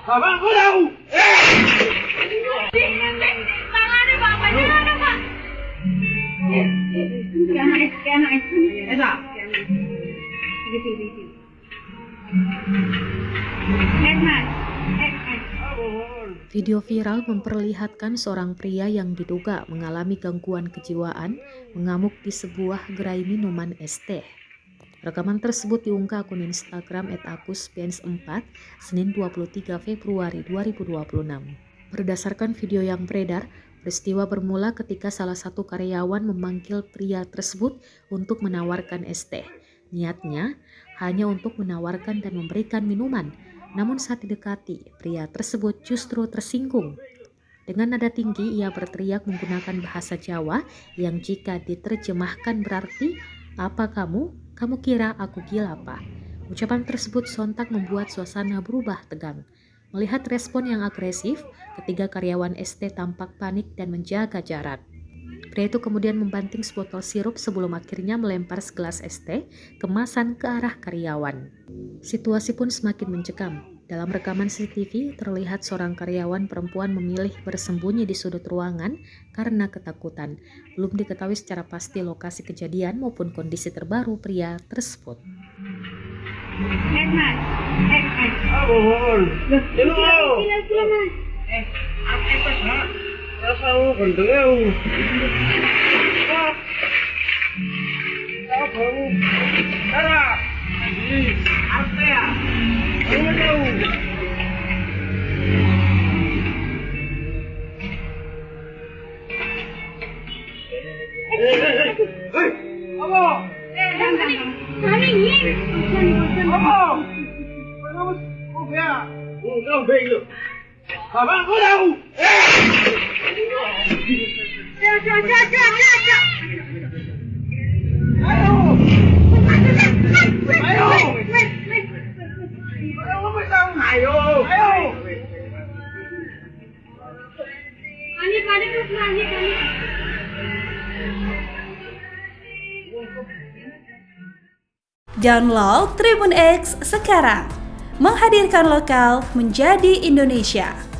Abang kau tahu? Tangan ni Pak, bagaimana Pak? Anak. Esa. Gitu. Video viral memperlihatkan seorang pria yang diduga mengalami gangguan kejiwaan mengamuk di sebuah gerai minuman es teh. Rekaman tersebut diunggah akun Instagram @akuspens4 Senin 23 Februari 2026. Berdasarkan video yang beredar, peristiwa bermula ketika salah satu karyawan memanggil pria tersebut untuk menawarkan es teh. Niatnya hanya untuk menawarkan dan memberikan minuman. Namun saat didekati, pria tersebut justru tersinggung. Dengan nada tinggi, ia berteriak menggunakan bahasa Jawa yang jika diterjemahkan berarti, "Apa kamu? Kamu kira aku gila, Pak?" Ucapan tersebut sontak membuat suasana berubah tegang. Melihat respon yang agresif, ketiga karyawan ST tampak panik dan menjaga jarak. Pria itu kemudian membanting sebotol sirup sebelum akhirnya melempar segelas es teh kemasan ke arah karyawan. Situasi pun semakin mencekam. Dalam rekaman CCTV, terlihat seorang karyawan perempuan memilih bersembunyi di sudut ruangan karena ketakutan. Belum diketahui secara pasti lokasi kejadian maupun kondisi terbaru pria tersebut. Abang kau tahu? Download Tribun X sekarang, menghadirkan lokal menjadi Indonesia.